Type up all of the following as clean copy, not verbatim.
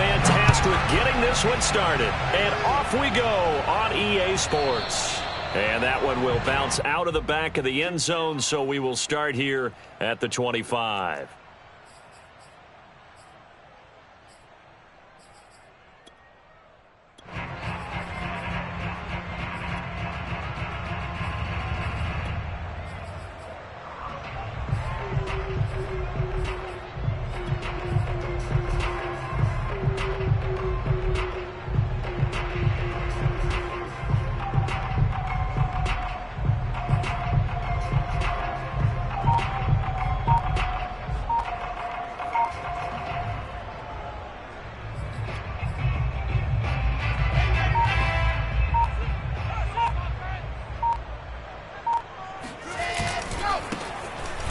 man tasked with getting this one started. And off we go on EA Sports. And that one will bounce out of the back of the end zone, so we will start here at the 25.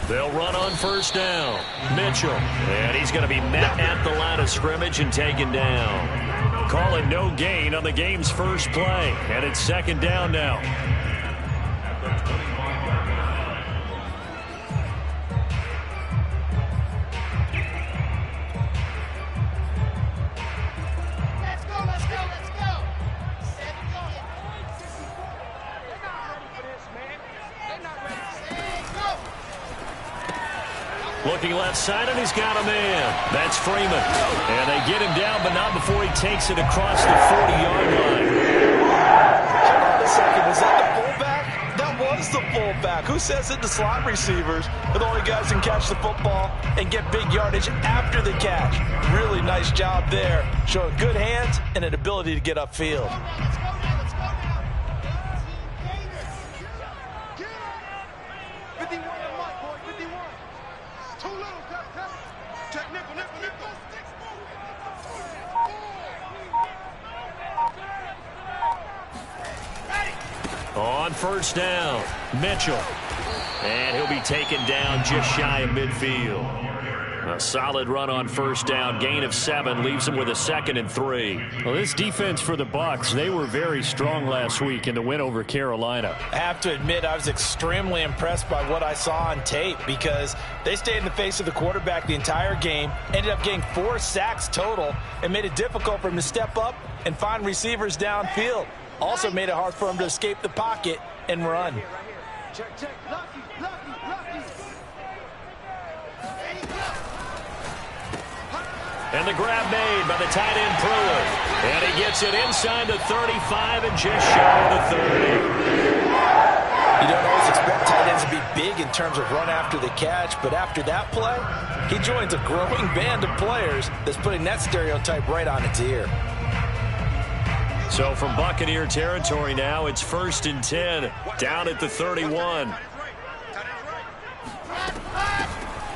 They'll run on first down. Mitchell. And he's going to be met at the line of scrimmage and taken down. Calling no gain on the game's first play. And it's second down now. Looking left side, and he's got a man. That's Freeman. And they get him down, but not before he takes it across the 40-yard line. Hold on a second. Was that the fullback? That was the fullback. Who says it? The slot receivers are the only guys who can catch the football and get big yardage after the catch. Really nice job there, showing good hands and an ability to get upfield. On first down, Mitchell. And he'll be taken down just shy of midfield. A solid run on first down. Gain of 7 leaves him with a 2nd and 3. Well, this defense for the Bucs, they were very strong last week in the win over Carolina. I have to admit, I was extremely impressed by what I saw on tape because they stayed in the face of the quarterback the entire game, ended up getting 4 sacks total, and made it difficult for him to step up and find receivers downfield. Also made it hard for him to escape the pocket and run. And the grab made by the tight end Pruitt. And he gets it inside the 35 and just shy of the 30. You don't always expect tight ends to be big in terms of run after the catch, but after that play, he joins a growing band of players that's putting that stereotype right on its ear. So from Buccaneer territory now, it's 1st and 10, down at the 31.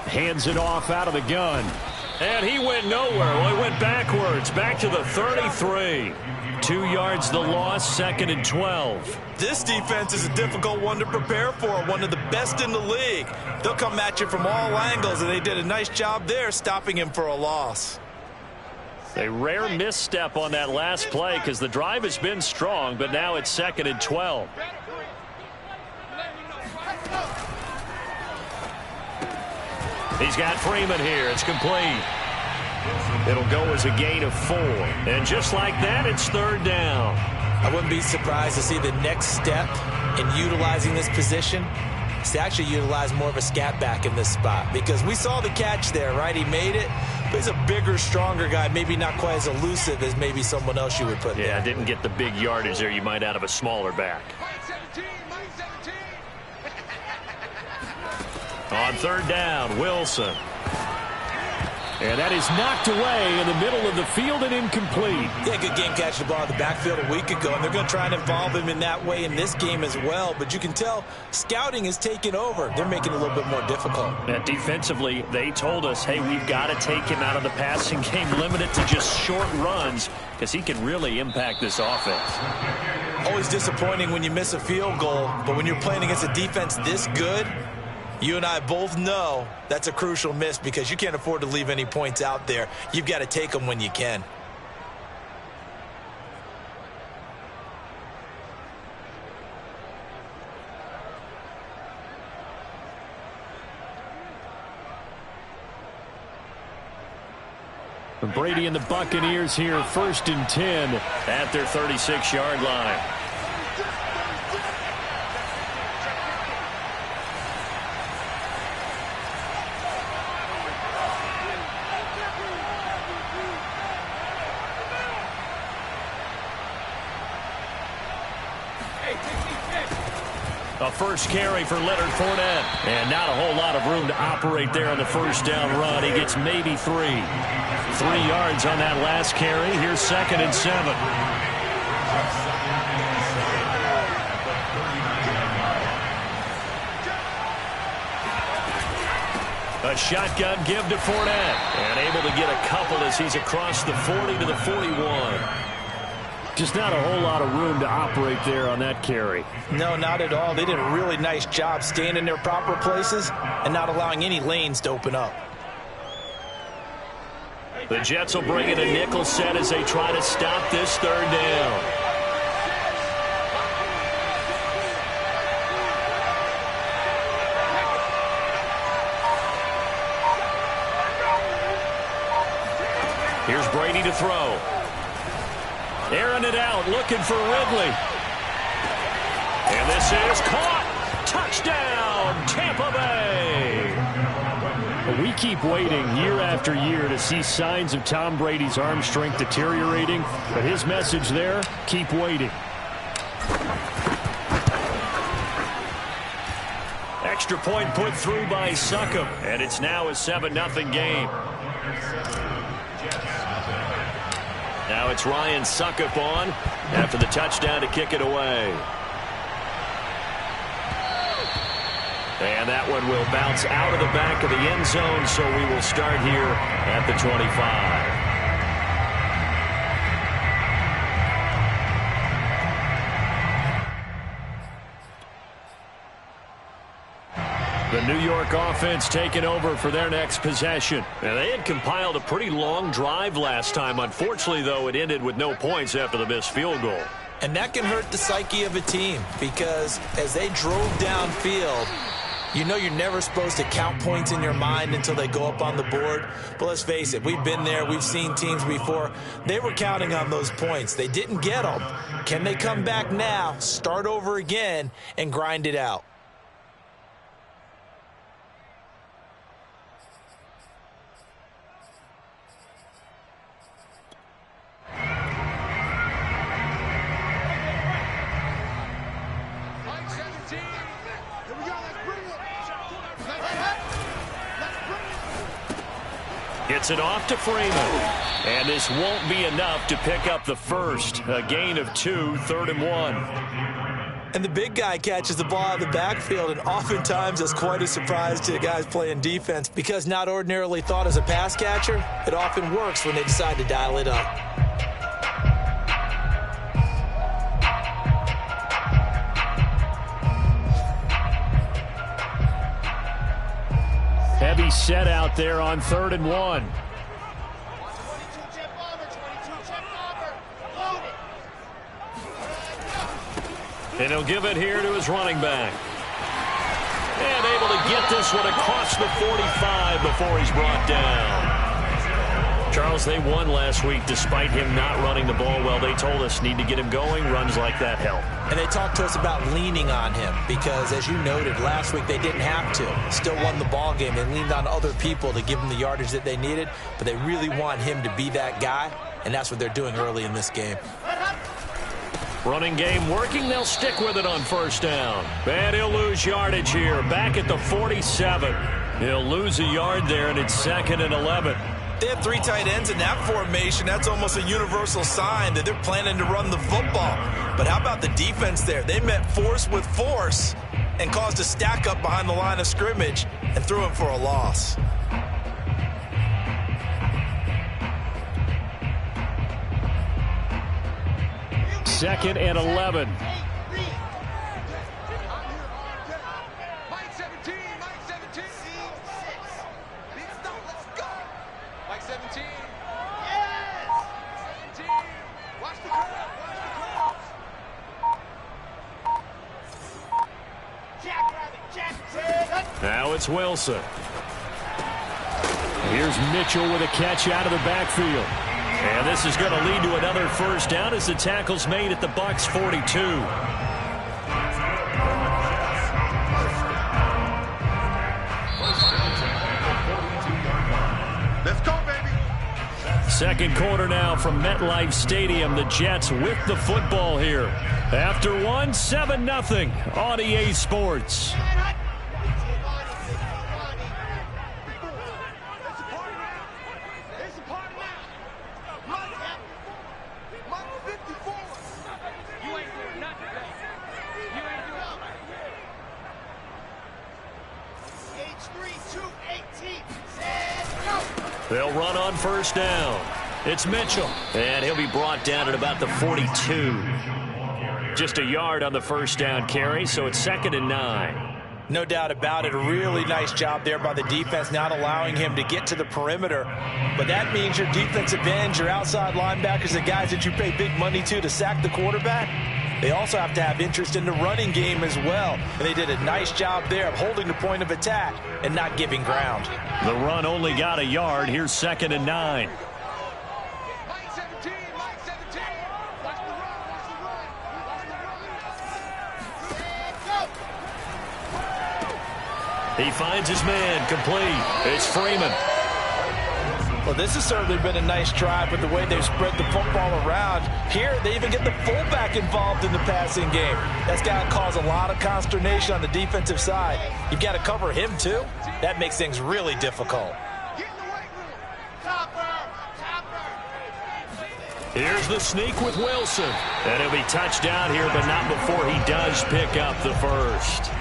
Hands it off out of the gun. And he went nowhere. Well, he went backwards, back to the 33. 2 yards the loss, 2nd and 12. This defense is a difficult one to prepare for, one of the best in the league. They'll come at you from all angles, and they did a nice job there stopping him for a loss. A rare misstep on that last play because the drive has been strong, but now it's 2nd and 12. He's got Freeman here. It's complete. It'll go as a gain of 4. And just like that, it's 3rd down. I wouldn't be surprised to see the next step in utilizing this position is to actually utilize more of a scat back in this spot, because we saw the catch there, right? He made it, but he's a bigger, stronger guy, maybe not quite as elusive as maybe someone else you would put there. Yeah, didn't get the big yardage there you might out of a smaller back. On 3rd down, Wilson. And that is knocked away in the middle of the field and incomplete. Yeah, good game catching the ball in the backfield a week ago, and they're going to try and involve him in that way in this game as well. But you can tell scouting is taking over. They're making it a little bit more difficult. And defensively, they told us, hey, we've got to take him out of the passing game, limit it to just short runs, because he can really impact this offense. Always disappointing when you miss a field goal, but when you're playing against a defense this good, you and I both know that's a crucial miss because you can't afford to leave any points out there. You've got to take them when you can. Brady and the Buccaneers here, 1st and 10 at their 36-yard line. A first carry for Leonard Fournette. And not a whole lot of room to operate there on the first down run. He gets maybe 3. 3 yards on that last carry. Here's 2nd and 7. A shotgun give to Fournette. And able to get a couple as he's across the 40 to the 41. Just not a whole lot of room to operate there on that carry. No, not at all. They did a really nice job staying in their proper places and not allowing any lanes to open up. The Jets will bring in a nickel set as they try to stop this 3rd down. Here's Brady to throw. Airing it out, looking for Ridley. And this is caught. Touchdown, Tampa Bay. We keep waiting year after year to see signs of Tom Brady's arm strength deteriorating. But his message there, keep waiting. Extra point put through by Succop. And it's now a 7-0 game. Now it's Ryan Succop on after the touchdown to kick it away. And that one will bounce out of the back of the end zone, so we will start here at the 25. The New York offense taking over for their next possession. Now, they had compiled a pretty long drive last time. Unfortunately, though, it ended with no points after the missed field goal. And that can hurt the psyche of a team because as they drove downfield, you know you're never supposed to count points in your mind until they go up on the board. But let's face it, we've been there. We've seen teams before. They were counting on those points. They didn't get them. Can they come back now, start over again, and grind it out? Gets it off to Freeman. And this won't be enough to pick up the first. A gain of 2, 3rd and 1. And the big guy catches the ball out of the backfield, and oftentimes that's quite a surprise to the guys playing defense because not ordinarily thought as a pass catcher, it often works when they decide to dial it up. Heavy set out there on 3rd and 1. And he'll give it here to his running back. And able to get this one across the 45 before he's brought down. Charles, they won last week despite him not running the ball well. They told us need to get him going. Runs like that help. And they talked to us about leaning on him because, as you noted, last week they didn't have to. Still won the ball game. They leaned on other people to give them the yardage that they needed, but they really want him to be that guy, and that's what they're doing early in this game. Running game working. They'll stick with it on 1st down. And he'll lose yardage here. Back at the 47. He'll lose a yard there, and it's 2nd and 11. They have 3 tight ends in that formation. That's almost a universal sign that they're planning to run the football. But how about the defense there? They met force with force and caused a stack up behind the line of scrimmage and threw him for a loss. Second and 11. Now it's Wilson. Here's Mitchell with a catch out of the backfield. And this is going to lead to another first down as the tackle's made at the Bucs 42. Let's go, baby. Second quarter now from MetLife Stadium. The Jets with the football here. After one, 7-0 on EA Sports. They'll run on first down. It's Mitchell. And he'll be brought down at about the 42. Just a yard on the first down carry, so it's 2nd and 9. No doubt about it. A really nice job there by the defense, not allowing him to get to the perimeter. But that means your defensive ends, your outside linebackers, the guys that you pay big money to sack the quarterback, they also have to have interest in the running game as well. And they did a nice job there of holding the point of attack and not giving ground. The run only got a yard. Here's 2nd and 9. He finds his man complete. It's Freeman. Well, this has certainly been a nice drive with the way they've spread the football around. Here, they even get the fullback involved in the passing game. That's got to cause a lot of consternation on the defensive side. You've got to cover him, too. That makes things really difficult. Here's the sneak with Wilson. And he'll be touched down here, but not before he does pick up the first.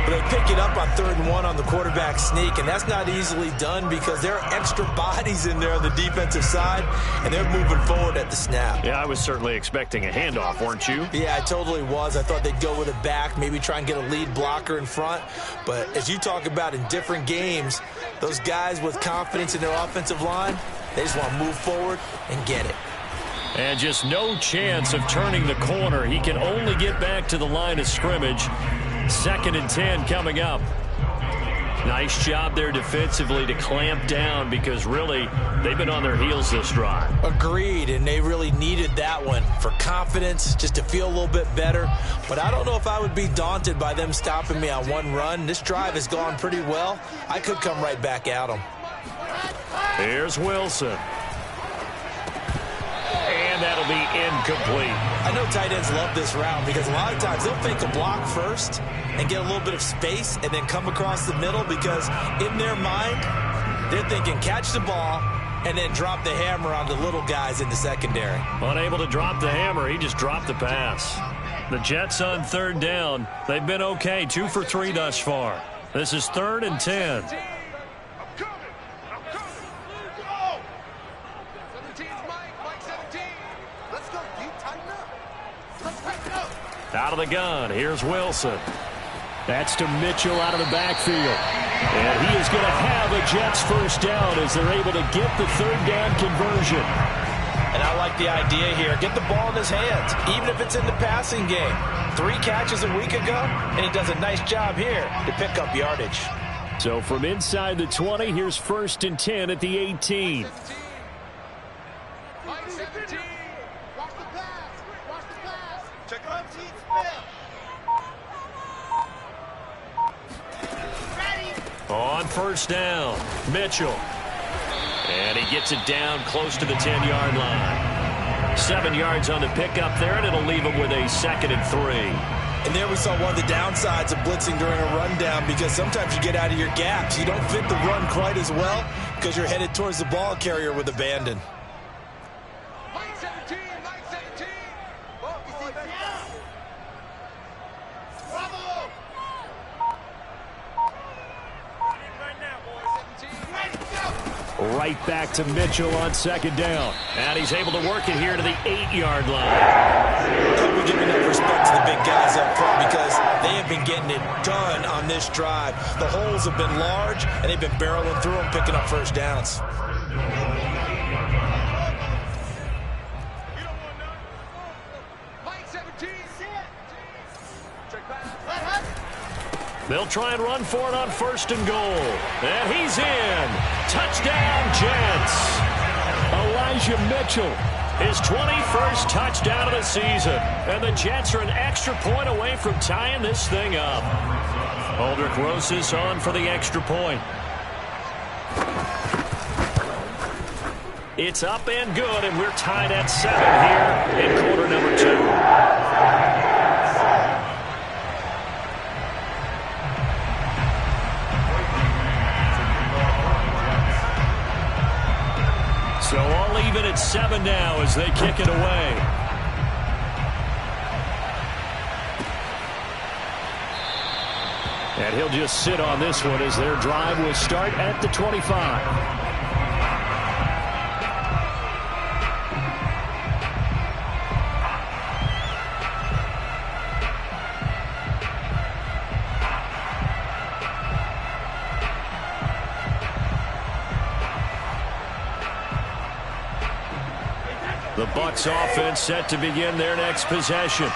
But they pick it up on 3rd and 1 on the quarterback sneak, and that's not easily done because there are extra bodies in there on the defensive side, and they're moving forward at the snap. Yeah, I was certainly expecting a handoff, weren't you? Yeah, I totally was. I thought they'd go with a back, maybe try and get a lead blocker in front. But as you talk about in different games, those guys with confidence in their offensive line, they just want to move forward and get it. And just no chance of turning the corner. He can only get back to the line of scrimmage. 2nd and 10 coming up. Nice job there defensively to clamp down because really they've been on their heels this drive. Agreed, and they really needed that one for confidence, just to feel a little bit better. But I don't know if I would be daunted by them stopping me on one run. This drive has gone pretty well. I could come right back at them. Here's Wilson. And that'll be incomplete. I know tight ends love this route because a lot of times they'll fake a block first and get a little bit of space and then come across the middle because in their mind, they're thinking catch the ball and then drop the hammer on the little guys in the secondary. Unable to drop the hammer, he just dropped the pass. The Jets on 3rd down. They've been okay, 2 for 3 thus far. This is 3rd and 10. Out of the gun, here's Wilson. That's to Mitchell out of the backfield. And he is going to have a Jets first down as they're able to get the 3rd down conversion. And I like the idea here. Get the ball in his hands, even if it's in the passing game. 3 catches a week ago, and he does a nice job here to pick up yardage. So from inside the 20, here's 1st and 10 at the 18. On first down, Mitchell. And he gets it down close to the 10-yard line. 7 yards on the pickup there, and it'll leave him with a 2nd and 3. And there we saw one of the downsides of blitzing during a rundown because sometimes you get out of your gaps. You don't fit the run quite as well because you're headed towards the ball carrier with abandon. Right back to Mitchell on 2nd down. And he's able to work it here to the 8-yard line. We're giving up respect to the big guys up front because they have been getting it done on this drive. The holes have been large, and they've been barreling through them, picking up first downs. They'll try and run for it on 1st and goal. And he's in. Touchdown, Jets. Elijah Mitchell. His 21st touchdown of the season. And the Jets are an extra point away from tying this thing up. Aldrich Rosas on for the extra point. It's up and good, and we're tied at 7 here in quarter number 2. So all even at 7 now as they kick it away. And he'll just sit on this one as their drive will start at the 25. The Bucs offense set to begin their next possession.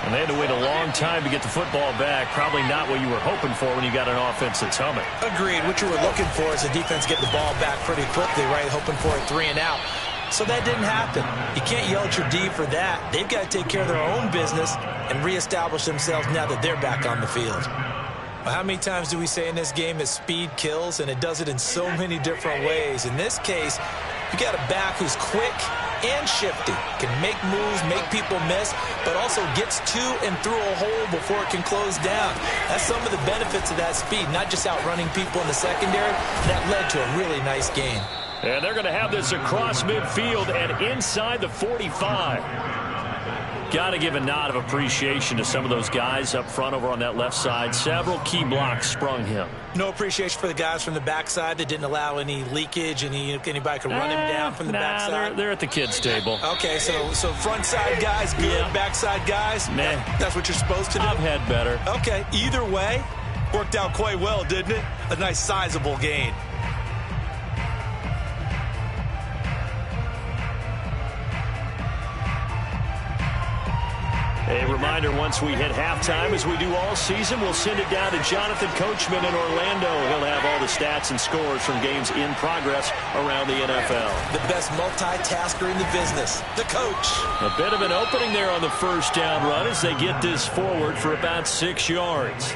And they had to wait a long time to get the football back. Probably not what you were hoping for when you got an offense that's humming. Agreed. What you were looking for is the defense get the ball back pretty quickly, right? Hoping for a 3 and out. So that didn't happen. You can't yell at your D for that. They've got to take care of their own business and reestablish themselves now that they're back on the field. Well, how many times do we say in this game that speed kills, and it does it in so many different ways? In this case, you got a back who's quick and shifty, can make moves, make people miss, but also gets to and through a hole before it can close down. That's some of the benefits of that speed, not just outrunning people in the secondary. That led to a really nice gain. And they're going to have this across midfield and inside the 45. Got to give a nod of appreciation to some of those guys up front over on that left side. Several key blocks sprung him. No appreciation for the guys from the backside that didn't allow any leakage, and anybody could run him down from the backside. They're at the kids' table. Okay, so front side guys good, yeah. Backside guys, man, that's what you're supposed to do. I've had better. Okay, either way, worked out quite well, didn't it? A nice sizable gain. A reminder, once we hit halftime, as we do all season, we'll send it down to Jonathan Coachman in Orlando. He'll have all the stats and scores from games in progress around the NFL. The best multitasker in the business, the coach. A bit of an opening there on the first down run as they get this forward for about 6 yards.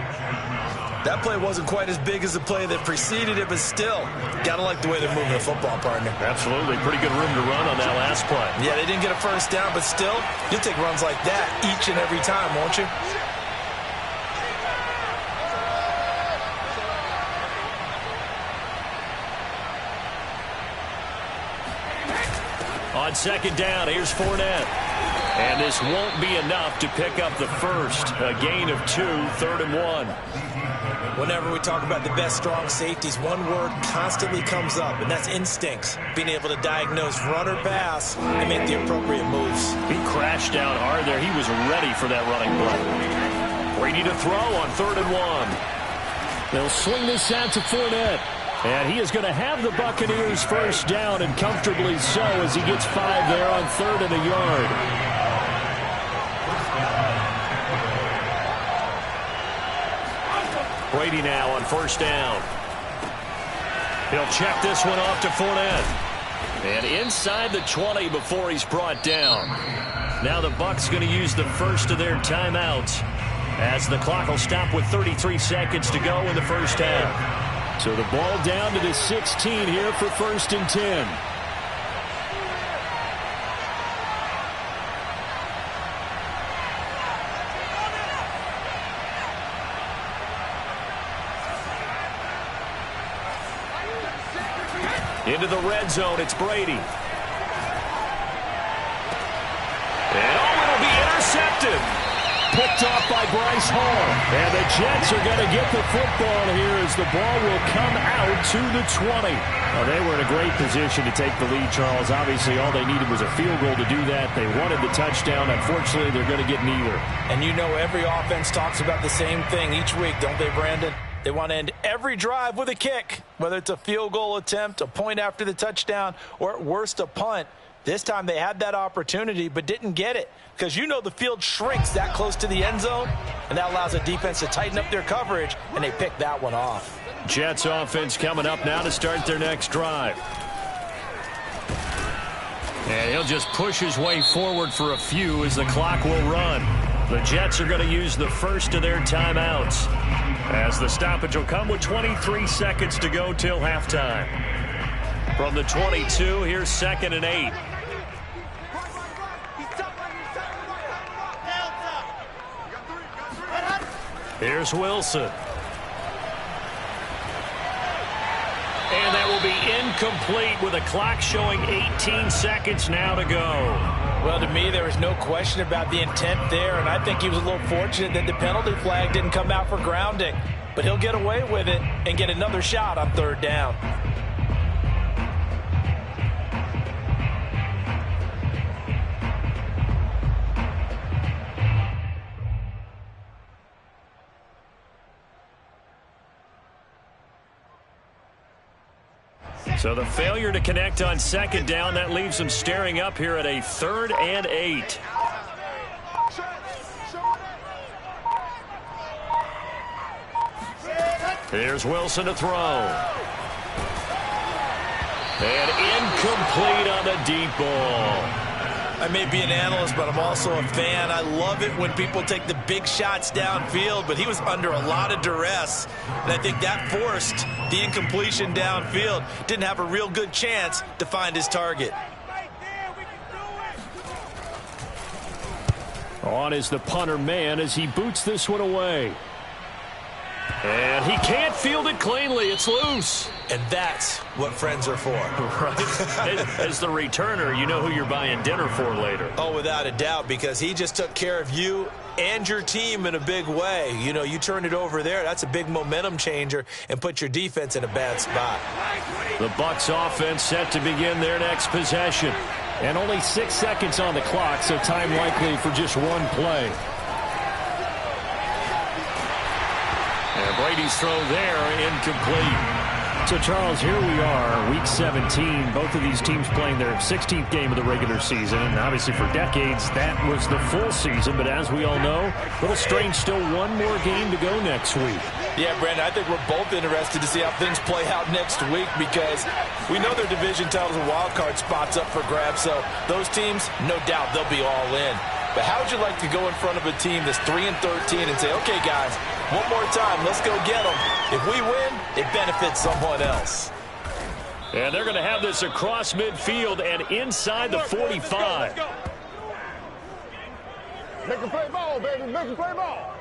That play wasn't quite as big as the play that preceded it, but still, gotta like the way they're moving the football, partner. Absolutely. Pretty good room to run on that last play. Yeah, they didn't get a first down, but still, you'll take runs like that each and every time, won't you? On second down, here's Fournette. And this won't be enough to pick up the first. A gain of 2, 3rd and 1. Whenever we talk about the best strong safeties, one word constantly comes up, and that's instincts. Being able to diagnose run or pass and make the appropriate moves. He crashed down hard there. He was ready for that running play. Brady to throw on 3rd and 1. They'll swing this out to Fournette. And he is going to have the Buccaneers first down, and comfortably so, as he gets 5 there on 3rd and a yard. Brady now on first down. He'll check this one off to Fournette. And inside the 20 before he's brought down. Now the Bucs going to use the first of their timeouts as the clock will stop with 33 seconds to go in the first half. So the ball down to the 16 here for 1st and 10. Into the red zone, it's Brady. And it'll be intercepted. Picked off by Bryce Hall. And the Jets are going to get the football here as the ball will come out to the 20. Well, they were in a great position to take the lead, Charles. Obviously, all they needed was a field goal to do that. They wanted the touchdown. Unfortunately, they're going to get neither. And you know every offense talks about the same thing each week, don't they, Brandon? They want to end every drive with a kick, whether it's a field goal attempt, a point after the touchdown, or at worst a punt. This time they had that opportunity but didn't get it, because you know the field shrinks that close to the end zone, and that allows the defense to tighten up their coverage, and they picked that one off. Jets offense coming up now to start their next drive. And he'll just push his way forward for a few as the clock will run. The Jets are going to use the first of their timeouts, as the stoppage will come with 23 seconds to go till halftime. From the 22, here's 2nd and 8. Here's Wilson. And that will be incomplete with a clock showing 18 seconds now to go. Well, to me, there was no question about the intent there, and I think he was a little fortunate that the penalty flag didn't come out for grounding. But he'll get away with it and get another shot on 3rd down. So the failure to connect on 2nd down, that leaves them staring up here at a 3rd and 8. Here's Wilson to throw. And incomplete on the deep ball. I may be an analyst, but I'm also a fan. I love it when people take the big shots downfield, but he was under a lot of duress, and I think that forced the incompletion downfield. Didn't have a real good chance to find his target. On is the punter man as he boots this one away. And he can't field it cleanly. It's loose. And that's what friends are for. Right. As the returner, you know who you're buying dinner for later. Oh, without a doubt, because he just took care of you and your team in a big way. You know, you turn it over there, that's a big momentum changer and put your defense in a bad spot. The Bucs offense set to begin their next possession. And only 6 seconds on the clock, so time likely for just one play. And Brady's throw there, incomplete. So, Charles, here we are, Week 17. Both of these teams playing their 16th game of the regular season. And obviously for decades, that was the full season. But as we all know, a little strange, still one more game to go next week. Yeah, Brandon, I think we're both interested to see how things play out next week, because we know their division titles and wild card spots up for grabs. So those teams, no doubt, they'll be all in. But how would you like to go in front of a team that's 3-13 and say, okay, guys, one more time, let's go get them. If we win, it benefits someone else. And they're going to have this across midfield and inside the 45. Make them play ball, baby. Make them play ball.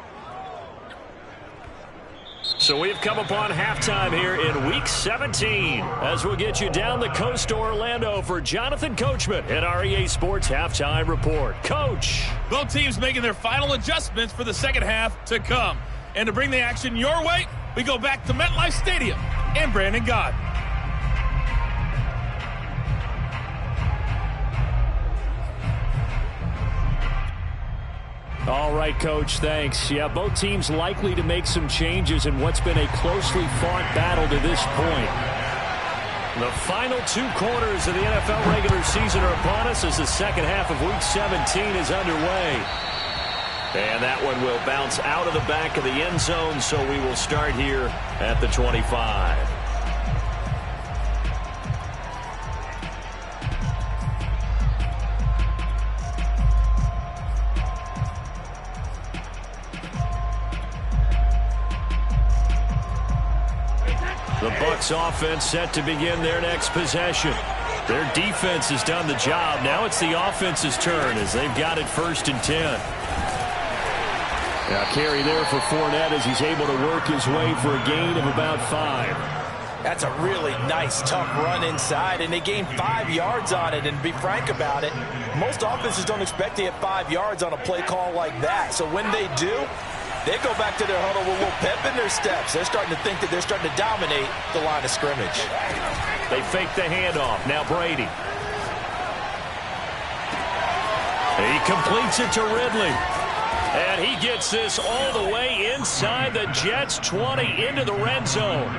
So we've come upon halftime here in Week 17 as we'll get you down the coast to Orlando for Jonathan Coachman at our EA Sports Halftime Report. Coach. Both teams making their final adjustments for the second half to come. And to bring the action your way, we go back to MetLife Stadium and Brandon Gott. All right, Coach, thanks. Yeah, both teams likely to make some changes in what's been a closely fought battle to this point. The final 2 quarters of the NFL regular season are upon us as the second half of Week 17 is underway. And that one will bounce out of the back of the end zone, so we will start here at the 25. The Bucs offense set to begin their next possession. Their defense has done the job. Now it's the offense's turn as they've got it 1st and 10. Now carry there for Fournette as he's able to work his way for a gain of about 5. That's a really nice, tough run inside, and they gained 5 yards on it. And to be frank about it, most offenses don't expect to get 5 yards on a play call like that. So when they do, they go back to their huddle with a little pep in their steps. They're starting to think that they're starting to dominate the line of scrimmage. They fake the handoff. Now Brady. He completes it to Ridley. And he gets this all the way inside the Jets' 20 into the red zone.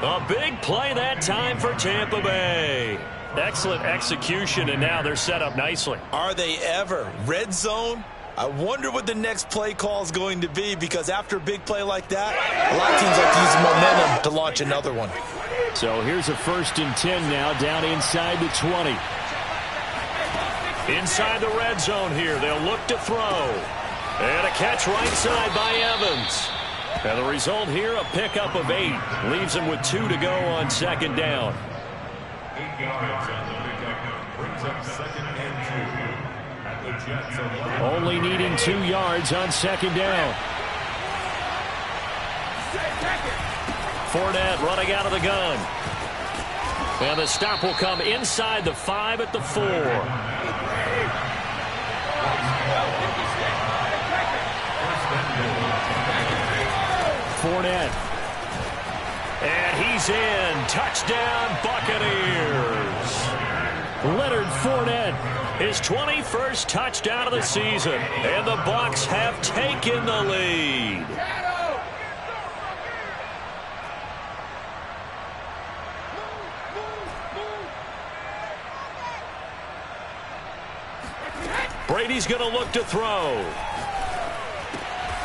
A big play that time for Tampa Bay. Excellent execution, and now they're set up nicely. Are they ever? Red zone? I wonder what the next play call is going to be, because after a big play like that, a lot of teams like to use momentum to launch another one. So here's a 1st and 10 now, down inside the 20. Inside the red zone here, they'll look to throw. And a catch right side by Evans. And the result here, a pickup of 8. Leaves him with 2 to go on 2nd down. 8 yards on the pickup. Brings up 2nd and 2. At the Jets are only needing 2 yards on 2nd down. Fournette running out of the gun. And the stop will come inside the 5 at the 4. Fournette. And he's in. Touchdown, Buccaneers. Leonard Fournette, his 21st touchdown of the season. And the Bucs have taken the lead. Brady's going to look to throw.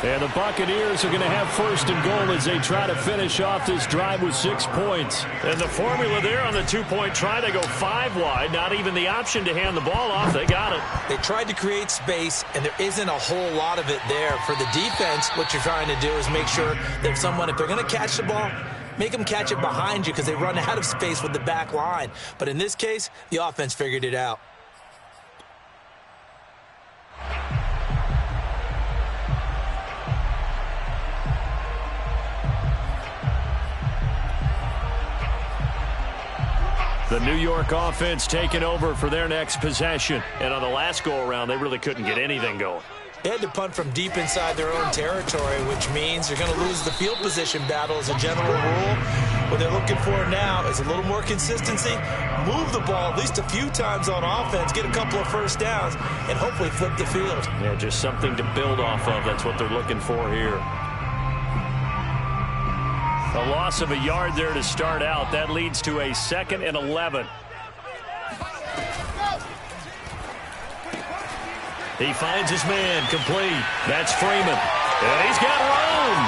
And the Buccaneers are going to have 1st and goal as they try to finish off this drive with 6 points. And the formula there on the 2-point try, they go 5 wide. Not even the option to hand the ball off. They got it. They tried to create space, and there isn't a whole lot of it there. For the defense, what you're trying to do is make sure that if they're going to catch the ball, make them catch it behind you, because they run out of space with the back line. But in this case, the offense figured it out. The New York offense taking over for their next possession. And on the last go-around, they really couldn't get anything going. They had to punt from deep inside their own territory, which means they're going to lose the field position battle as a general rule. What they're looking for now is a little more consistency, move the ball at least a few times on offense, get a couple of 1st downs, and hopefully flip the field. Yeah, just something to build off of. That's what they're looking for here. A loss of a yard there to start out. That leads to a 2nd and 11. He finds his man complete. That's Freeman. And he's got room.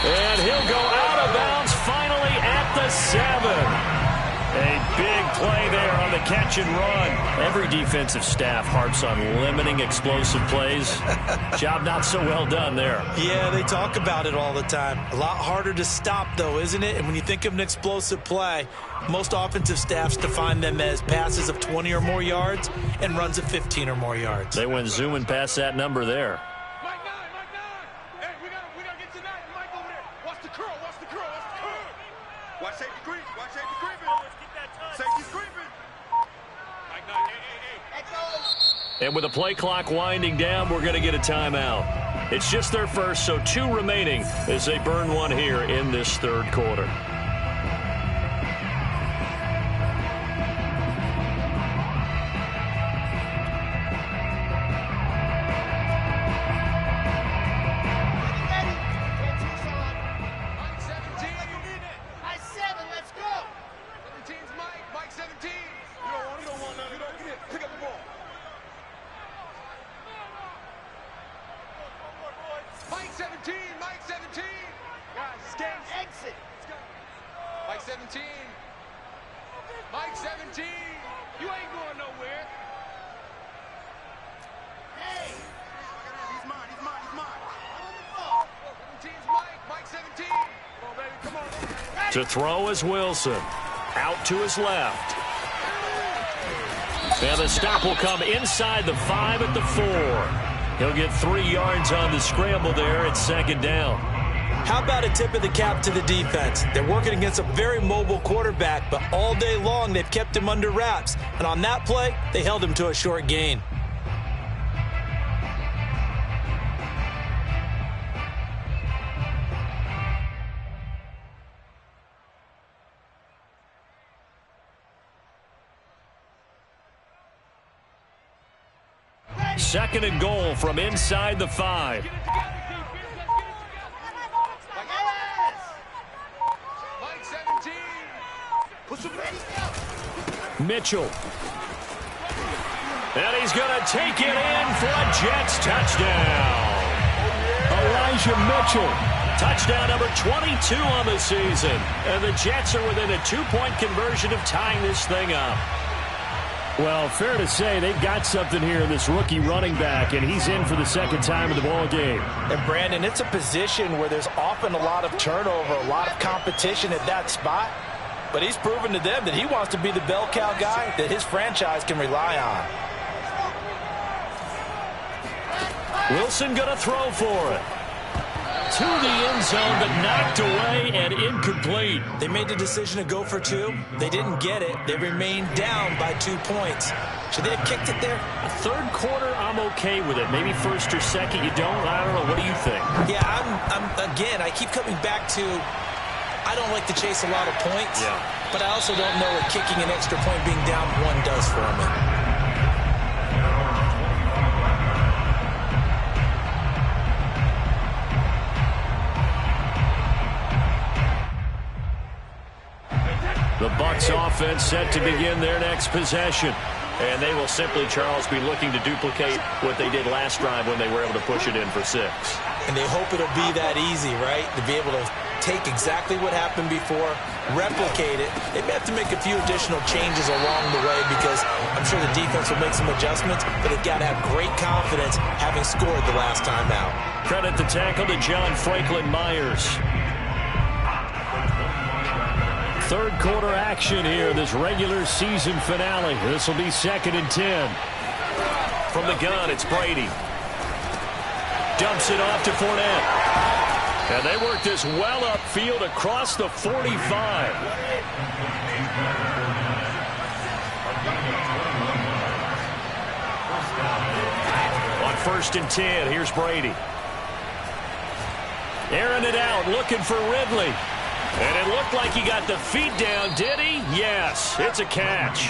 And he'll go out of bounds finally at the 7. A big play there on the catch and run. Every defensive staff harps on limiting explosive plays. Job not so well done there. Yeah, they talk about it all the time. A lot harder to stop, though, isn't it? And when you think of an explosive play, most offensive staffs define them as passes of 20 or more yards and runs of 15 or more yards. They went zooming past that number there. Mike 9. Hey, we gotta get to Mike. Mike over there. Watch the curl. Watch safety creep. Watch safety creeping. Safety's creeping. Mike 9. Hey. And with the play clock winding down, we're going to get a timeout. It's just their first, so 2 remaining as they burn one here in this 3rd quarter. Mike 17, you ain't going nowhere. Hey! He's mine. 17's Mike 17. Come on, baby, come on. To throw is Wilson. Out to his left. And the stop will come inside the 5 at the 4. He'll get 3 yards on the scramble there at 2nd down. How about a tip of the cap to the defense? They're working against a very mobile quarterback, but all day long they've kept him under wraps. And on that play, they held him to a short gain. Second and goal from inside the 5. Mike 17. Mitchell. And he's going to take it in for a Jets touchdown. Elijah Mitchell. Touchdown number 22 on the season. And the Jets are within a 2-point conversion of tying this thing up. Well, fair to say they've got something here in this rookie running back, and he's in for the second time in the ball game. And, Brandon, it's a position where there's often a lot of turnover, a lot of competition at that spot. But he's proven to them that he wants to be the bell cow guy that his franchise can rely on. Wilson going to throw for it. To the end zone, but knocked away and incomplete. They made the decision to go for 2. They didn't get it. They remained down by 2 points. Should they have kicked it there? A third quarter, I'm okay with it. Maybe first or second, you don't. I don't know. What do you think? Yeah, again, I keep coming back to I don't like to chase a lot of points. Yeah. But I also don't know what kicking an extra point being down 1 does for me. The Bucs offense set to begin their next possession. And they will simply, Charles, be looking to duplicate what they did last drive when they were able to push it in for 6. And they hope it'll be that easy, right? To be able to take exactly what happened before, replicate it. They may have to make a few additional changes along the way because I'm sure the defense will make some adjustments, but they've got to have great confidence having scored the last time out. Credit the tackle to John Franklin Myers. Third quarter action here, this regular season finale. This will be 2nd and 10. From the gun, it's Brady. Dumps it off to Fournette. And they work this well upfield across the 45. On 1st and 10, here's Brady. Airing it out, looking for Ridley. And it looked like he got the feet down, did he? Yes, it's a catch.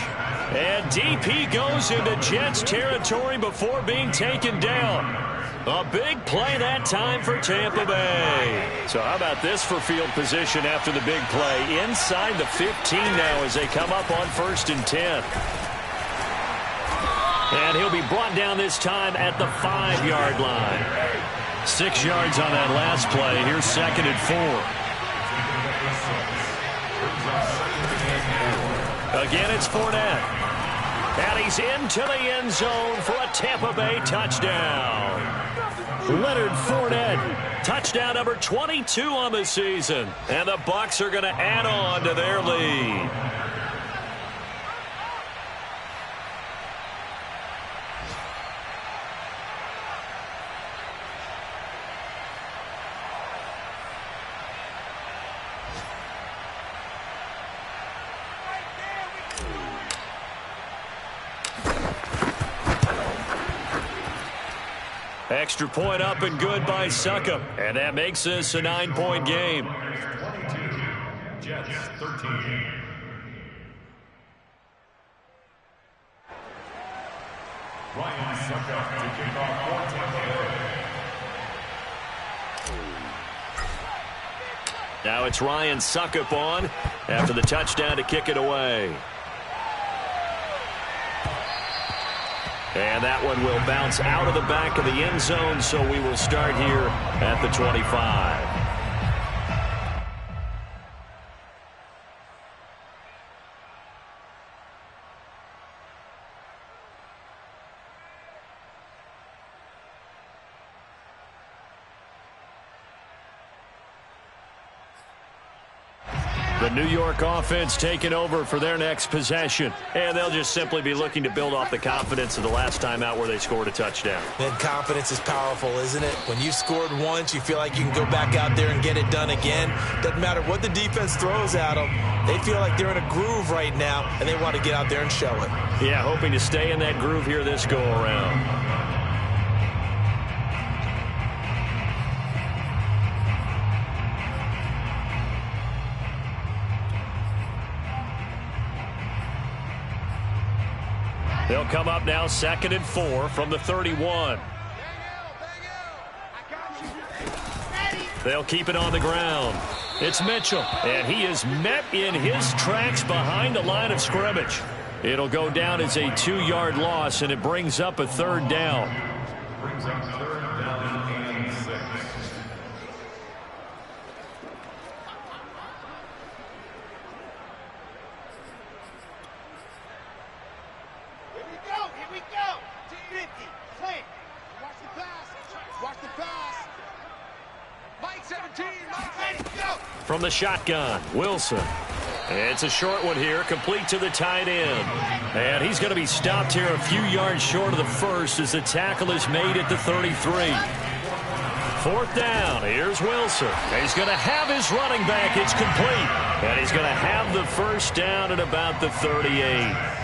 And DP goes into Jets territory before being taken down. A big play that time for Tampa Bay. So how about this for field position after the big play? Inside the 15 now as they come up on 1st and 10. And he'll be brought down this time at the 5-yard line. 6 yards on that last play. Here's 2nd and 4. Again, it's Fournette. And he's into the end zone for a Tampa Bay touchdown. Leonard Fournette, touchdown number 22 on the season. And the Bucs are going to add on to their lead. Extra point up and good by Succop. And that makes this a 9-point game. 22, Jets 13. Ryan Succop to kick off for Tampa Bay. Now it's Ryan Succop on after the touchdown to kick it away. And that one will bounce out of the back of the end zone, so we will start here at the 25. The New York offense taking over for their next possession. And they'll just simply be looking to build off the confidence of the last time out where they scored a touchdown. Then confidence is powerful, isn't it? When you've scored once, you feel like you can go back out there and get it done again. Doesn't matter what the defense throws at them. They feel like they're in a groove right now, and they want to get out there and show it. Yeah, hoping to stay in that groove here this go-around. They'll come up now 2nd and 4 from the 31. They'll keep it on the ground. It's Mitchell, and he is met in his tracks behind the line of scrimmage. It'll go down as a 2-yard loss, and it brings up a 3rd down. Brings up 3rd down and 6. Here we go. 50, plant. Watch the pass. Watch the pass. Mike 17, Mike 8, go. From the shotgun, Wilson. It's a short one here, complete to the tight end. And he's going to be stopped here a few yards short of the first as the tackle is made at the 33. 4th down, here's Wilson. He's going to have his running back, it's complete. And he's going to have the first down at about the 38.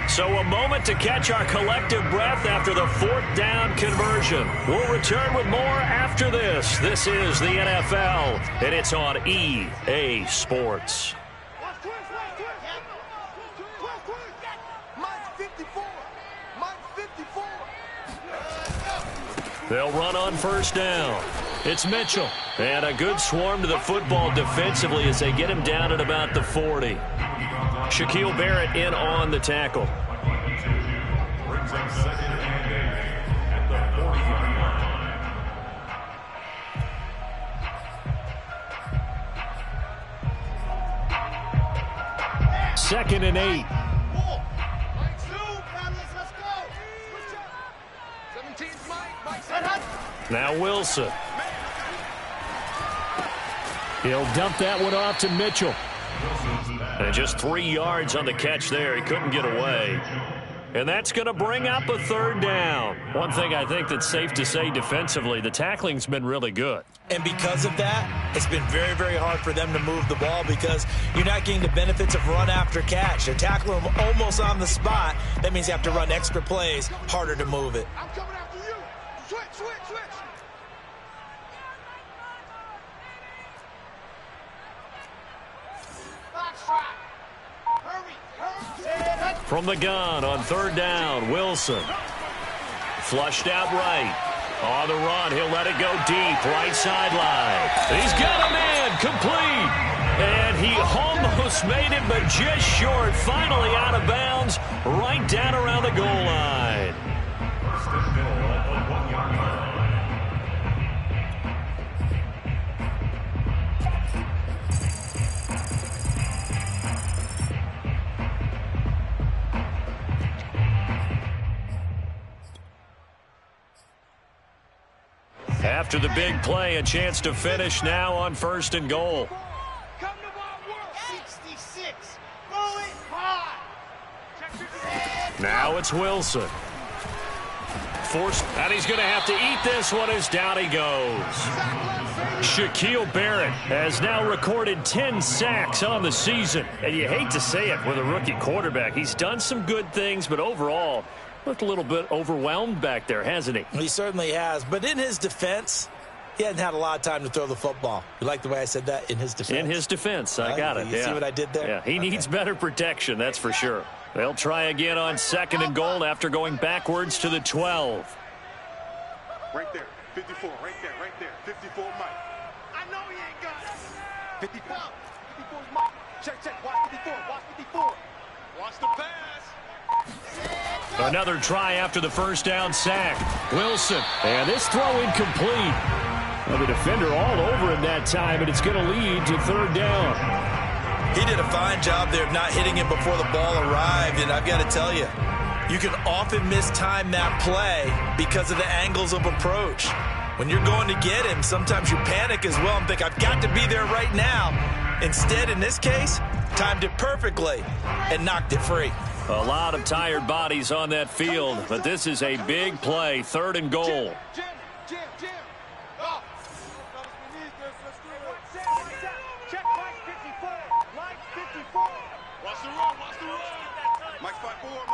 So a moment to catch our collective breath after the 4th down conversion. We'll return with more after this. This is the NFL, and it's on EA Sports. They'll run on 1st down. It's Mitchell. And a good swarm to the football defensively as they get him down at about the 40. Shaquille Barrett in on the tackle. Brings up 2nd and 8 at the 40-yard line. 2nd and 8. Now Wilson. He'll dump that one off to Mitchell. And just 3 yards on the catch there. He couldn't get away. And that's going to bring up a 3rd down. One thing I think that's safe to say defensively, the tackling's been really good. And because of that, it's been very, very hard for them to move the ball because you're not getting the benefits of run after catch. They're tackling them almost on the spot. That means you have to run extra plays, harder to move it. I'm coming after you. Switch. From the gun on 3rd down, Wilson. Flushed out right. On the run, he'll let it go deep, right sideline. He's got a man, complete. And he almost made it, but just short. Finally out of bounds, right down around the goal line. First and goal at the 1-yard line. After the big play, a chance to finish now on 1st and goal. Come to my world. 66. Roll it high. Now it's Wilson. Forced, and he's going to have to eat this one as down he goes. Shaquille Barrett has now recorded 10 sacks on the season. And you hate to say it with a rookie quarterback. He's done some good things, but overall, looked a little bit overwhelmed back there, hasn't he? He certainly has. But in his defense, he hadn't had a lot of time to throw the football. You like the way I said that? In his defense. In his defense. I got it. You see what I did there? Yeah, he needs better protection, that's for sure. They'll try again on 2nd and goal after going backwards to the 12. Right there. 54. Right there. 54 Mike. I know he ain't got it. 54. 54 is Mike. Check. Watch 54. Watch 54. Watch the pass. Another try after the 1st down sack. Wilson. And this throw incomplete. Well, the defender all over him that time, and it's going to lead to 3rd down. He did a fine job there of not hitting him before the ball arrived, and I've got to tell you, you can often mistime that play because of the angles of approach. When you're going to get him, sometimes you panic as well and think, I've got to be there right now. Instead, in this case, timed it perfectly and knocked it free. A lot of tired bodies on that field, but this is a big play, 3rd and goal. Jim. Oh. We need this. Let's do it. Check Mike 54. Mike 54. Watch the run. Mike's 5'4".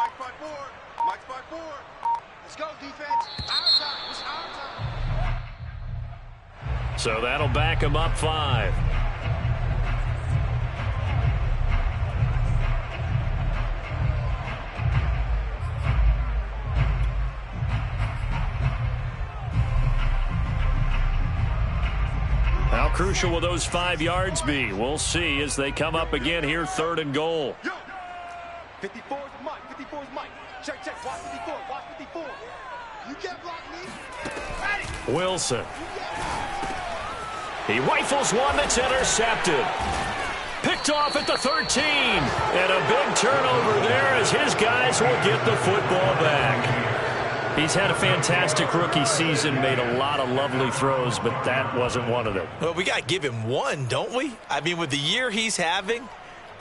Mike's 5'4". Let's go, defense. Our time. It's our time. So that'll back him up 5. How crucial will those 5 yards be? We'll see as they come up again here, 3rd and goal. 54 is Mike. 54 is Mike. Check, check. Watch 54. Watch 54. You can't block me. Wilson. He rifles one that's intercepted. Picked off at the 13. And a big turnover there as his guys will get the football back. He's had a fantastic rookie season, made a lot of lovely throws, but that wasn't one of them. Well, we got to give him one, don't we? I mean, with the year he's having,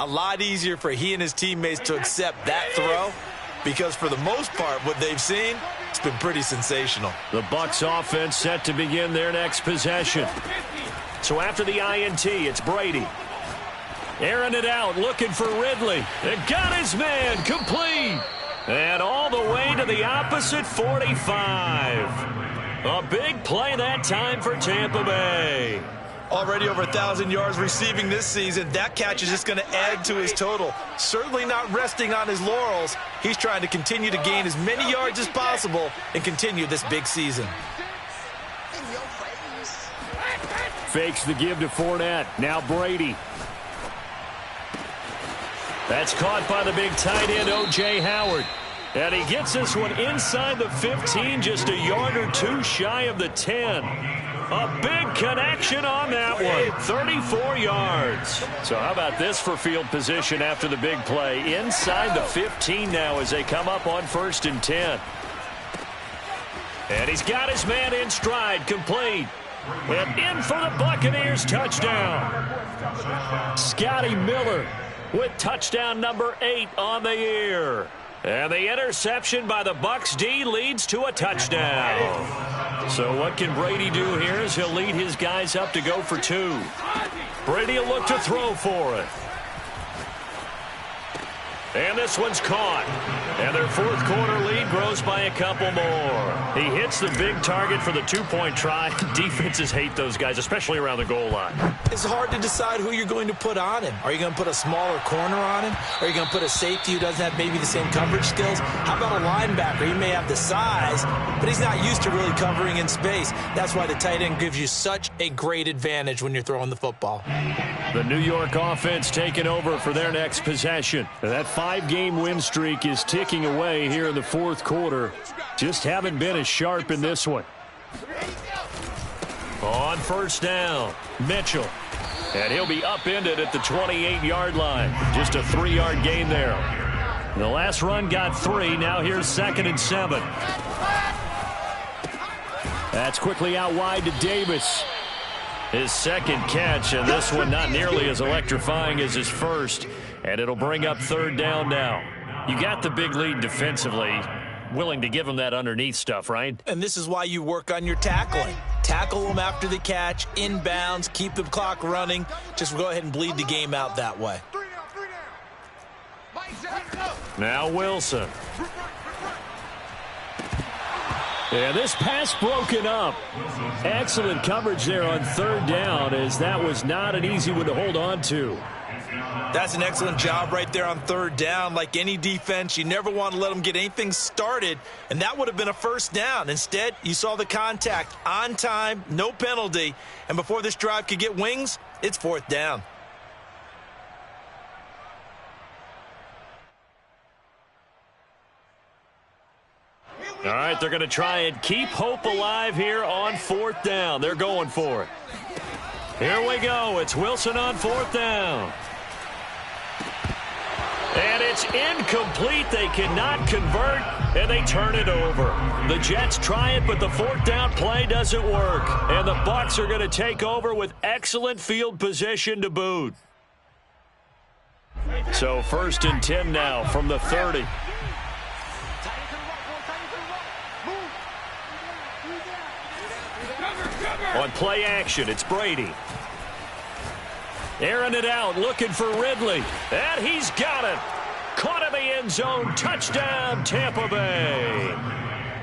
a lot easier for he and his teammates to accept that throw because for the most part, what they've seen, it's been pretty sensational. The Bucs offense set to begin their next possession. So after the INT, it's Brady. Airing it out, looking for Ridley. And got his man, complete. And all the way to the opposite 45. A big play that time for Tampa Bay. Already over 1,000 yards receiving this season. That catch is just going to add to his total. Certainly not resting on his laurels. He's trying to continue to gain as many yards as possible and continue this big season. Fakes the give to Fournette. Now Brady. That's caught by the big tight end, O.J. Howard. And he gets this one inside the 15, just a yard or two shy of the 10. A big connection on that one, 34 yards. So how about this for field position after the big play? Inside the 15 now as they come up on 1st and 10. And he's got his man in stride, complete. And in for the Buccaneers, touchdown. Scotty Miller with touchdown number 8 on the year. And the interception by the Bucs D leads to a touchdown. So what can Brady do here as he'll lead his guys up to go for 2. Brady will look to throw for it. And this one's caught. And their 4th quarter lead grows by a couple more. He hits the big target for the 2-point try. Defenses hate those guys, especially around the goal line. It's hard to decide who you're going to put on him. Are you going to put a smaller corner on him? Are you going to put a safety who doesn't have maybe the same coverage skills? How about a linebacker? He may have the size, but he's not used to really covering in space. That's why the tight end gives you such a great advantage when you're throwing the football. The New York offense taking over for their next possession. That 5-game win streak is ticking away here in the 4th quarter. Just haven't been as sharp in this one. On 1st down, Mitchell. And he'll be upended at the 28-yard line. Just a 3-yard gain there. The last run got 3. Now here's 2nd and 7. That's quickly out wide to Davis. His 2nd catch, and this one not nearly as electrifying as his first. And it'll bring up 3rd down now. You got the big lead defensively. Willing to give him that underneath stuff, right? And this is why you work on your tackling. Tackle them after the catch, inbounds, keep the clock running. Just go ahead and bleed the game out that way. Now Wilson. And this pass broken up. Excellent coverage there on 3rd down, as that was not an easy one to hold on to. That's an excellent job right there on 3rd down. Like any defense, you never want to let them get anything started, and that would have been a 1st down. Instead, you saw the contact on time, no penalty, and before this drive could get wings, it's 4th down. All right, they're going to try and keep hope alive here on 4th down. They're going for it. Here we go. It's Wilson on 4th down. And it's incomplete. They cannot convert, and they turn it over. The Jets try it, but the 4th down play doesn't work. And the Bucs are going to take over with excellent field position to boot. So 1st and 10 now from the 30. On play action, it's Brady. Airing it out, looking for Ridley. And he's got it. Caught in the end zone. Touchdown, Tampa Bay.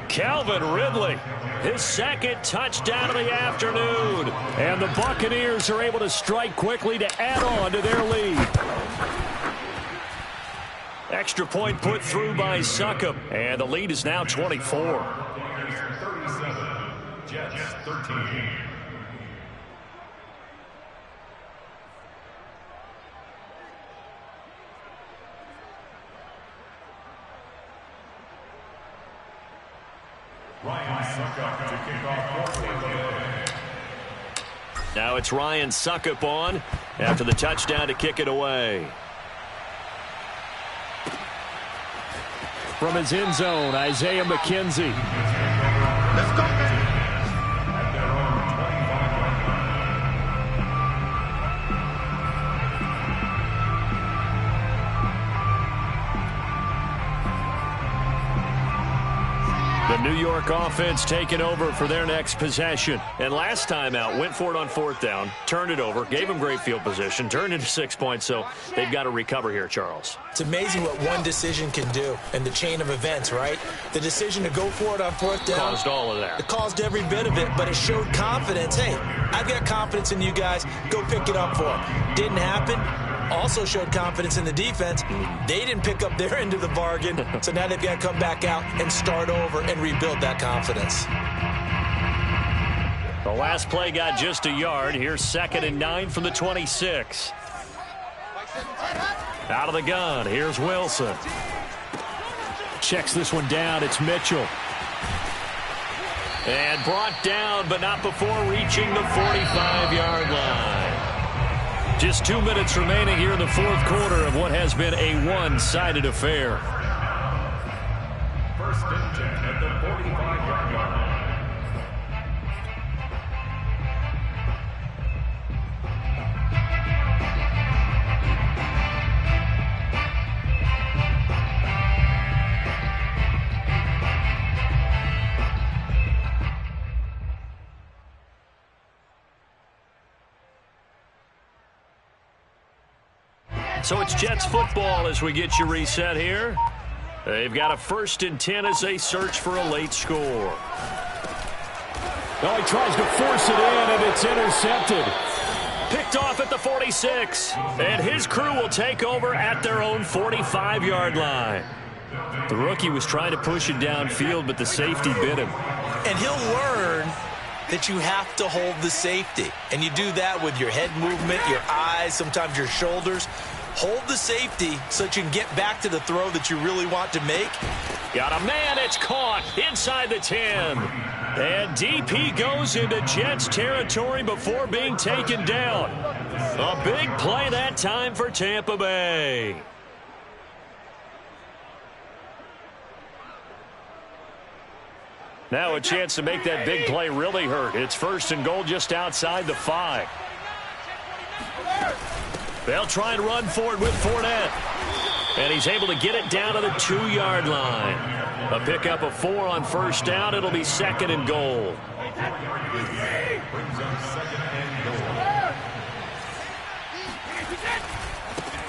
Calvin Ridley, his 2nd touchdown of the afternoon. And the Buccaneers are able to strike quickly to add on to their lead. Extra point put through by Succop. And the lead is now 24. 37, Jets 13. Suckup to kick off for Tampa Bay. Now it's Ryan Suckup on after the touchdown to kick it away. From his end zone, Isaiah McKenzie. Let's go, man. At their own 25-yard The New York offense taking over for their next possession. And last time out, went for it on fourth down, turned it over, gave them great field position, turned into 6 points, so they've got to recover here, Charles. It's amazing what one decision can do in the chain of events, right? The decision to go for it on fourth down. Caused all of that. It caused every bit of it, but it showed confidence. Hey, I've got confidence in you guys. Go pick it up for them. Didn't happen. Also showed confidence in the defense. They didn't pick up their end of the bargain, so now they've got to come back out and start over and rebuild that confidence. The last play got just a yard. Here's 2nd and 9 from the 26. Out of the gun. Here's Wilson. Checks this one down. It's Mitchell. And brought down, but not before reaching the 45-yard line. Just 2 minutes remaining here in the fourth quarter of what has been a one-sided affair. 1st and 10 at the 45-yard line. So it's Jets football as we get you reset here. They've got a 1st and 10 as they search for a late score. Oh, he tries to force it in, and it's intercepted. Picked off at the 46. And his crew will take over at their own 45-yard line. The rookie was trying to push it downfield, but the safety bit him. And he'll learn that you have to hold the safety. And you do that with your head movement, your eyes, sometimes your shoulders. Hold the safety so that you can get back to the throw that you really want to make. Got a man, it's caught inside the 10. And DP goes into Jets territory before being taken down. A big play that time for Tampa Bay. Now a chance to make that big play really hurt. It's 1st and goal just outside the 5. They'll try and run forward with Fournette. And he's able to get it down to the 2-yard line. A pickup of 4 on 1st down. It'll be 2nd and goal. Brings up 2nd and goal.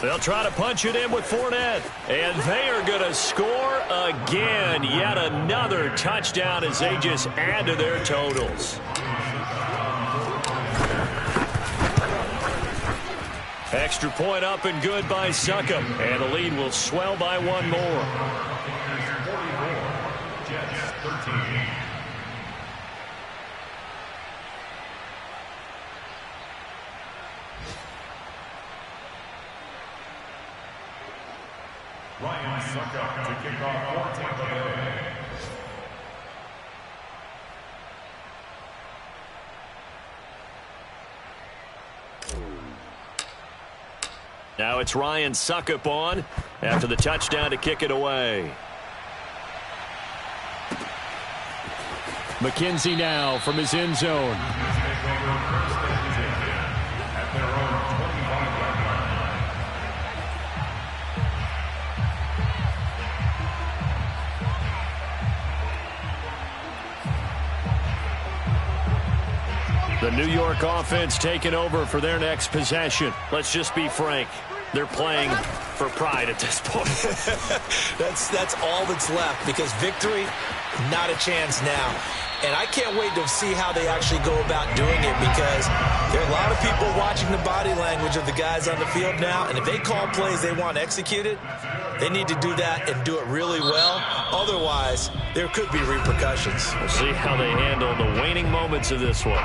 They'll try to punch it in with Fournette. And they are going to score again. Yet another touchdown as they just add to their totals. Extra point up and good by Suckup. And the lead will swell by 1 more. Jets 13. Ryan Suckup to kick off for Tampa Bay. Now it's Ryan Suckup on after the touchdown to kick it away. McKenzie now from his end zone. At their own 25-yard line. The New York offense taking over for their next possession. Let's just be frank. They're playing for pride at this point. That's all that's left, because victory, not a chance now. And I can't wait to see how they actually go about doing it, because there are a lot of people watching the body language of the guys on the field now, and if they call plays they want executed, they need to do that and do it really well. Otherwise, there could be repercussions. We'll see how they handle the waning moments of this one.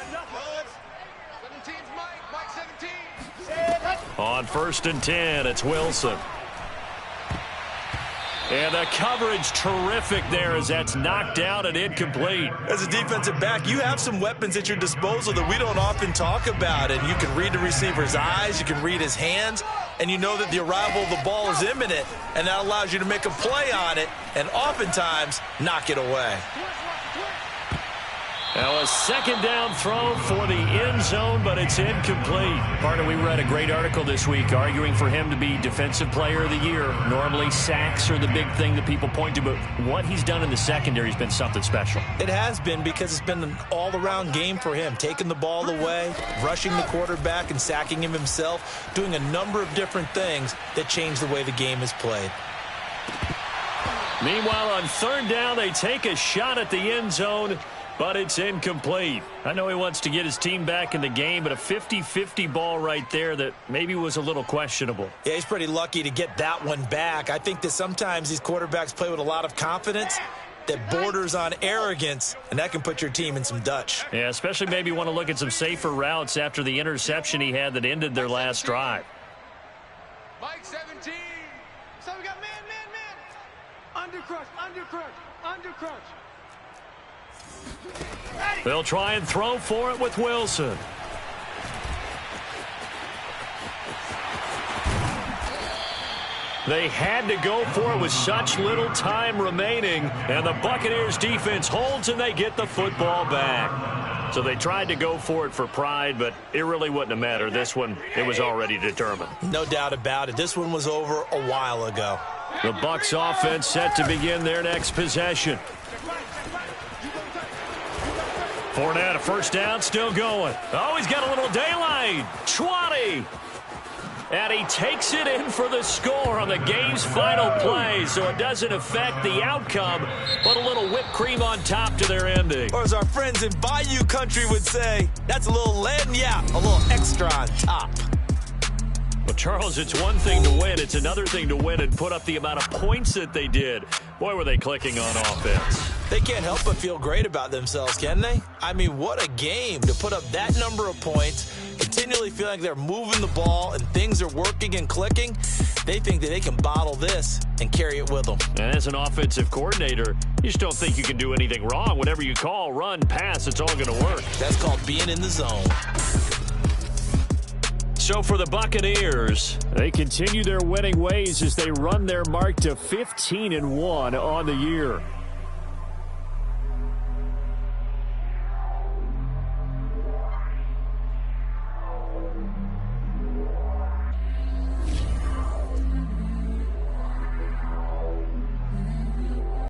17's Mike 17. On 1st and 10, it's Wilson. And the coverage terrific there as that's knocked out and incomplete. As a defensive back, you have some weapons at your disposal that we don't often talk about. And you can read the receiver's eyes, you can read his hands, and you know that the arrival of the ball is imminent, and that allows you to make a play on it and oftentimes knock it away. Now a 2nd down throw for the end zone, but it's incomplete. Partner, we read a great article this week arguing for him to be Defensive Player of the Year. Normally sacks are the big thing that people point to, but what he's done in the secondary has been something special. It has been, because it's been an all-around game for him, taking the ball away, rushing the quarterback and sacking him himself, doing a number of different things that change the way the game is played. Meanwhile, on 3rd down, they take a shot at the end zone, but it's incomplete. I know he wants to get his team back in the game, but a 50-50 ball right there that maybe was a little questionable. Yeah, he's pretty lucky to get that one back. I think that sometimes these quarterbacks play with a lot of confidence that borders on arrogance, and that can put your team in some Dutch. Yeah, especially maybe want to look at some safer routes after the interception he had that ended their last drive. Mike 17. So we got man. Under crush. They'll try and throw for it with Wilson. They had to go for it with such little time remaining, and the Buccaneers defense holds and they get the football back. So they tried to go for it for pride, but it really wouldn't have mattered. This one, it was already determined. No doubt about it. This one was over a while ago. The Bucs offense set to begin their next possession. Fournette, a 1st down, still going. Oh, he's got a little daylight. 20. And he takes it in for the score on the game's final play, so it doesn't affect the outcome, but a little whipped cream on top to their ending. Or as our friends in Bayou Country would say, that's a little a little extra on top. Well, Charles, it's one thing to win. It's another thing to win and put up the amount of points that they did. Boy, were they clicking on offense. They can't help but feel great about themselves, can they? I mean, what a game to put up that number of points, continually feel like they're moving the ball and things are working and clicking. They think that they can bottle this and carry it with them. And as an offensive coordinator, you just don't think you can do anything wrong. Whatever you call, run, pass, it's all going to work. That's called being in the zone. So for the Buccaneers, they continue their winning ways as they run their mark to 15-1 on the year.